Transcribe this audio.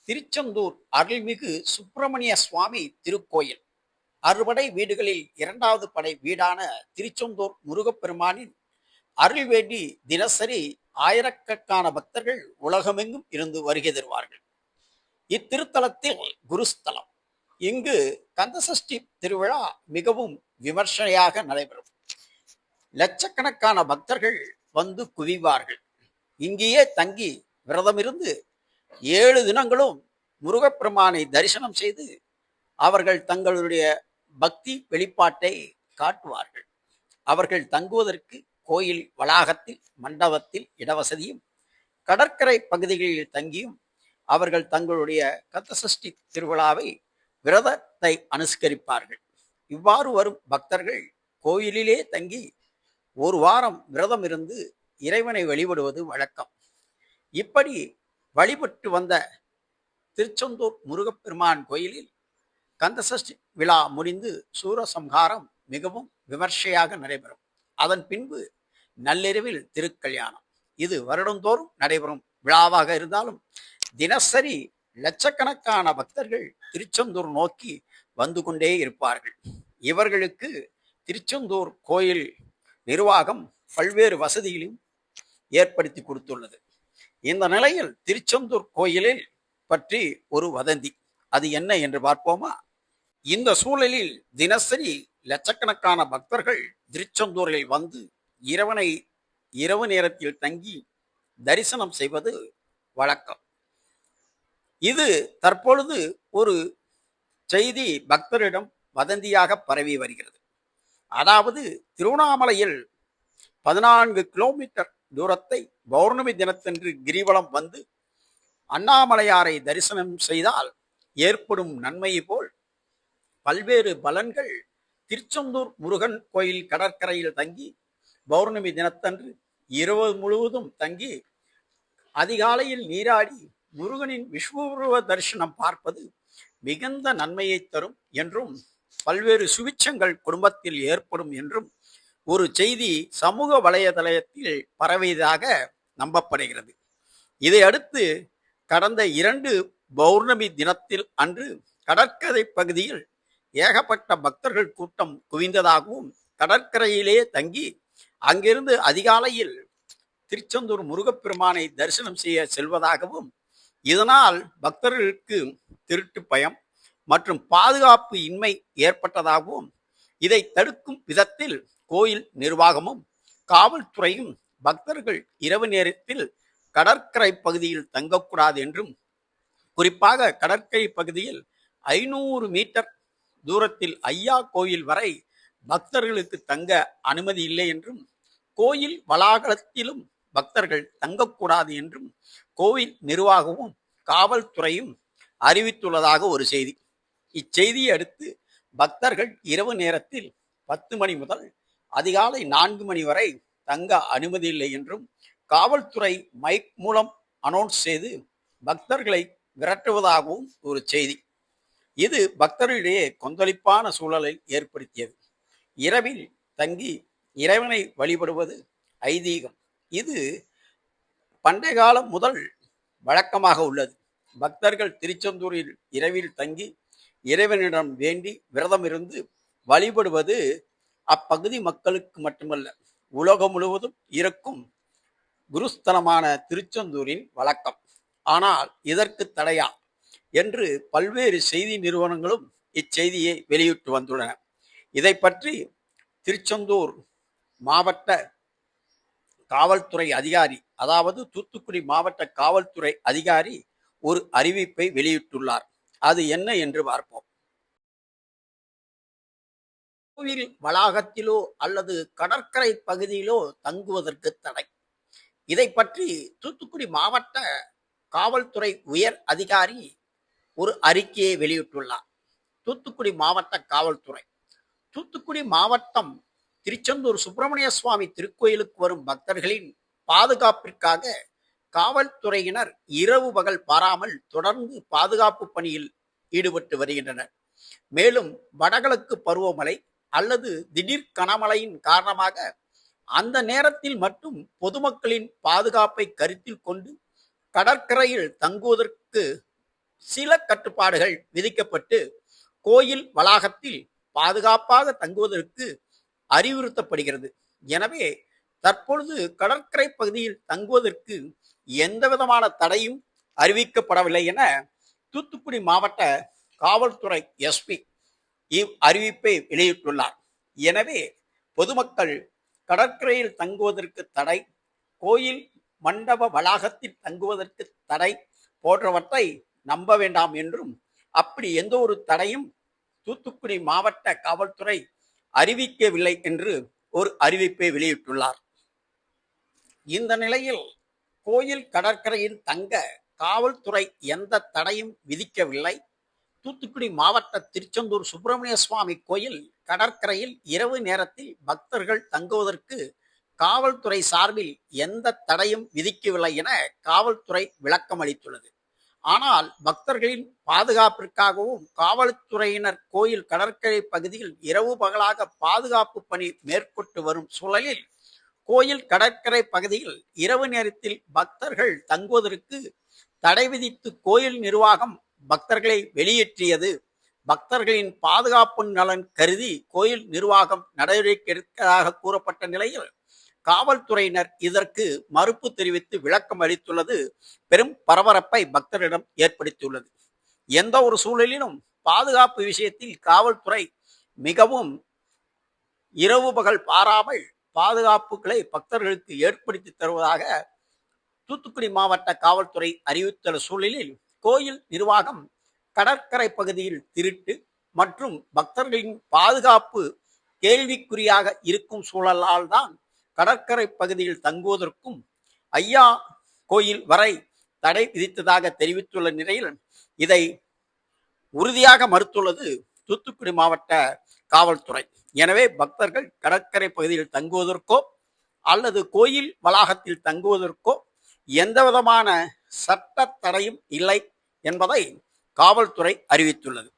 திருச்செந்தூர் அருள்மிகு சுப்பிரமணிய சுவாமி திருக்கோயில் அறுபடை வீடுகளில் இரண்டாவது படை வீடான திருச்செந்தூர் முருகப்பெருமானின் அருள் வேண்டி தினசரி ஆயிரக்கணக்கான பக்தர்கள் உலகமெங்கும் இருந்து வருகை தருவார்கள். இத்திருத்தலத்தில் குருஸ்தலம். இங்கு கந்தசஷ்டி திருவிழா மிகவும் விமர்சனையாக நடைபெறும். லட்சக்கணக்கான பக்தர்கள் வந்து குவிவார்கள். இங்கேயே தங்கி விரதமிருந்து 7 தினங்களும் முருகப்பெருமானை தரிசனம் செய்து அவர்கள் தங்களுடைய பக்தி வெளிப்பாட்டை காட்டுவார்கள். அவர்கள் தங்குவதற்கு கோயில் வளாகத்தில் மண்டபத்தில் இடவசதியும், கடற்கரை பகுதிகளில் தங்கியும் அவர்கள் தங்களுடைய கந்தசஷ்டி திருவிழாவை விரதத்தை அனுஷ்கரிப்பார்கள். இவ்வாறு வரும் பக்தர்கள் கோயிலிலே தங்கி ஒரு வாரம் விரதம் இருந்து இறைவனை வழிபடுவது வழக்கம். இப்படி வழிபட்டு வந்த திருச்செந்தூர் முருகப்பெருமான் கோயிலில் கந்தசஷ்டி விழா முடிந்து சூரசம்ஹாரம் மிகவும் விமர்சையாக நடைபெறும். அதன் பின்பு நள்ளிரவில் திருக்கல்யாணம். இது வருடந்தோறும் நடைபெறும் விழாவாக இருந்தாலும் தினசரி லட்சக்கணக்கான பக்தர்கள் திருச்செந்தூர் நோக்கி வந்து கொண்டே இருப்பார்கள். இவர்களுக்கு திருச்செந்தூர் கோயில் நிர்வாகம் பல்வேறு வசதிகளையும் ஏற்படுத்தி கொடுத்துள்ளது. இந்த நிலையில் திருச்செந்தூர் கோயிலில் பற்றி ஒரு வதந்தி, அது என்ன என்று பார்ப்போமா? இந்த சூழலில் தினசரி லட்சக்கணக்கான பக்தர்கள் திருச்செந்தூரில் வந்து இறைவனை இரவு நேரத்தில் தங்கி தரிசனம் செய்வது வழக்கம். இது தற்பொழுது ஒரு செய்தி பக்தரிடம் வதந்தியாக பரவி வருகிறது. அதாவது திருவண்ணாமலையில் 14 கிலோமீட்டர் தூரத்தை பௌர்ணமி தினத்தன்று கிரிவலம் வந்து அண்ணாமலையாரை தரிசனம் செய்தால் ஏற்படும் நன்மையை போல் பல்வேறு பலன்கள் திருச்செந்தூர் முருகன் கோயில் கடற்கரையில் தங்கி பௌர்ணமி தினத்தன்று இரவு முழுவதும் தங்கி அதிகாலையில் நீராடி முருகனின் விஸ்வரூப தரிசனம் பார்ப்பது மிகுந்த நன்மையை தரும் என்றும், பல்வேறு சுவிச்சங்கள் குடும்பத்தில் ஏற்படும் என்றும் ஒரு செய்தி சமூக வலைதளத்தில் பரவியதாக நம்பப்படுகிறது. இதையடுத்து கடந்த 2 பௌர்ணமி தினத்தில் அன்று கடற்கரை பகுதியில் ஏகப்பட்ட பக்தர்கள் கூட்டம் குவிந்ததாகவும், கடற்கரையிலே தங்கி அங்கிருந்து அதிகாலையில் திருச்செந்தூர் முருகப்பெருமானை தரிசனம் செய்ய செல்வதாகவும், இதனால் பக்தர்களுக்கு திருட்டு பயம் மற்றும் பாதுகாப்பு இன்மை ஏற்பட்டதாகவும், இதை தடுக்கும் விதத்தில் கோயில் நிர்வாகமும் காவல்துறையும் பக்தர்கள் இரவு நேரத்தில் கடற்கரை பகுதியில் தங்கக்கூடாது என்றும், குறிப்பாக கடற்கரை பகுதியில் 500 மீட்டர் தூரத்தில் ஐயா கோயில் வரை பக்தர்களுக்கு தங்க அனுமதி இல்லை என்றும், கோயில் வளாகத்திலும் பக்தர்கள் தங்கக்கூடாது என்றும் கோவில் நிர்வாகமும் காவல்துறையும் அறிவித்துள்ளதாக ஒரு செய்தி. இச்செய்தியை அடுத்து பக்தர்கள் இரவு நேரத்தில் 10 மணி முதல் அதிகாலை 4 மணி வரை தங்க அனுமதி இல்லை என்றும் காவல்துறை மைக் மூலம் அனௌன்ஸ் செய்து பக்தர்களை விரட்டுவதாகவும் ஒரு செய்தி. இது பக்தர்களிடையே கொந்தளிப்பான சூழலை ஏற்படுத்தியது. இரவில் தங்கி இறைவனை வழிபடுவது ஐதீகம். இது பண்டைய காலம் முதல் வழக்கமாக உள்ளது. பக்தர்கள் திருச்செந்தூரில் இரவில் தங்கி இறைவனிடம் வேண்டி விரதம் இருந்து வழிபடுவது அப்பகுதி மக்களுக்கு மட்டுமல்ல, உலகம் முழுவதும் இருக்கும் குருஸ்தலமான திருச்செந்தூரின் வழக்கம். ஆனால் இதற்கு தடையா என்று பல்வேறு செய்தி நிறுவனங்களும் இச்செய்தியை வெளியிட்டு வந்துள்ளன. இதை பற்றி திருச்செந்தூர் மாவட்ட காவல்துறை அதிகாரி, அதாவது தூத்துக்குடி மாவட்ட காவல்துறை அதிகாரி ஒரு அறிவிப்பை வெளியிட்டுள்ளார். அது என்ன என்று பார்ப்போம். கோவில் வளாகத்திலோ அல்லது கடற்கரை பகுதியிலோ தங்குவதற்கு தடை. இதை பற்றி தூத்துக்குடி மாவட்ட காவல்துறை உயர் அதிகாரி ஒரு அறிக்கையை வெளியிட்டுள்ளார். தூத்துக்குடி மாவட்ட காவல்துறை, தூத்துக்குடி மாவட்டம் திருச்செந்தூர் சுப்பிரமணிய சுவாமி திருக்கோயிலுக்கு வரும் பக்தர்களின் பாதுகாப்பிற்காக காவல்துறையினர் இரவு பகல் பாராமல் தொடர்ந்து பாதுகாப்பு பணியில் ஈடுபட்டு வருகின்றனர். மேலும் வடகிழக்கு பருவமழை அல்லது திடீர் கனமழையின் காரணமாக அந்த நேரத்தில் மட்டும் பொதுமக்களின் பாதுகாப்பை கருத்தில் கொண்டு கடற்கரையில் தங்குவதற்கு சில கட்டுப்பாடுகள் விதிக்கப்பட்டு கோயில் வளாகத்தில் பாதுகாப்பாக தங்குவதற்கு அறிவுறுத்தப்படுகிறது. எனவே தற்பொழுது கடற்கரை பகுதியில் தங்குவதற்கு எந்த விதமான தடையும் அறிவிக்கப்படவில்லை என தூத்துக்குடி மாவட்ட காவல்துறை எஸ்பி அறிவிப்பை வெளியிட்டுள்ளார். எனவே பொதுமக்கள் கடற்கரையில் தங்குவதற்கு தடை, கோயில் மண்டப வளாகத்தில் தங்குவதற்கு தடை போன்றவற்றை நம்ப வேண்டாம் என்றும், அப்படி எந்த ஒரு தடையும் தூத்துக்குடி மாவட்ட காவல்துறை அறிவிக்கவில்லை என்று ஒரு அறிவிப்பை வெளியிட்டுள்ளார். இந்த நிலையில் கோயில் கடற்கரையில் தங்க காவல்துறை எந்த தடையும் விதிக்கவில்லை. தூத்துக்குடி மாவட்ட திருச்செந்தூர் சுப்பிரமணிய சுவாமி கோயில் கடற்கரையில் இரவு நேரத்தில் பக்தர்கள் தங்குவதற்கு காவல்துறை சார்பில் எந்த தடையும் விதிக்கவில்லை என காவல்துறை விளக்கம் அளித்துள்ளது. ஆனால் பக்தர்களின் பாதுகாப்பிற்காகவும் காவல்துறையினர் கோயில் கடற்கரை பகுதியில் இரவு பகலாக பாதுகாப்பு பணி மேற்கொண்டு வரும் சூழலில் கோயில் கடற்கரை பகுதியில் இரவு நேரத்தில் பக்தர்கள் தங்குவதற்கு தடை விதித்து கோயில் நிர்வாகம் பக்தர்களை வெளியேற்றியது. பக்தர்களின் பாதுகாப்பு நலன் கருதி கோயில் நிர்வாகம் நடவடிக்கை எடுப்பதாக கூறப்பட்ட நிலையில் காவல்துறையினர் இதற்கு மறுப்பு தெரிவித்து விளக்கம் அளித்துள்ளது பெரும் பரபரப்பை பக்தரிடம் ஏற்படுத்தியுள்ளது. எந்த ஒரு சூழலிலும் பாதுகாப்பு விஷயத்தில் காவல்துறை மிகவும் இரவு பகல் பாராமல் பாதுகாப்புகளை பக்தர்களுக்கு ஏற்படுத்தி தருவதாக தூத்துக்குடி மாவட்ட காவல்துறை அறிவித்துள்ள சூழலில் கோயில் நிர்வாகம் கடற்கரை பகுதியில் திருட்டு மற்றும் பக்தர்களின் பாதுகாப்பு கேள்விக்குறியாக இருக்கும் சூழலால் தான் கடற்கரை பகுதியில் தங்குவதற்கும் ஐயா கோயில் வரை தடை விதித்ததாக தெரிவித்துள்ள நிலையில் இதை உறுதியாக மறுத்துள்ளது தூத்துக்குடி மாவட்ட காவல்துறை. எனவே பக்தர்கள் கடற்கரை பகுதியில் தங்குவதற்கோ அல்லது கோயில் வளாகத்தில் தங்குவதற்கோ எந்த விதமான சட்ட தடையும் இல்லை என்பதை காவல்துறை அறிவித்துள்ளது.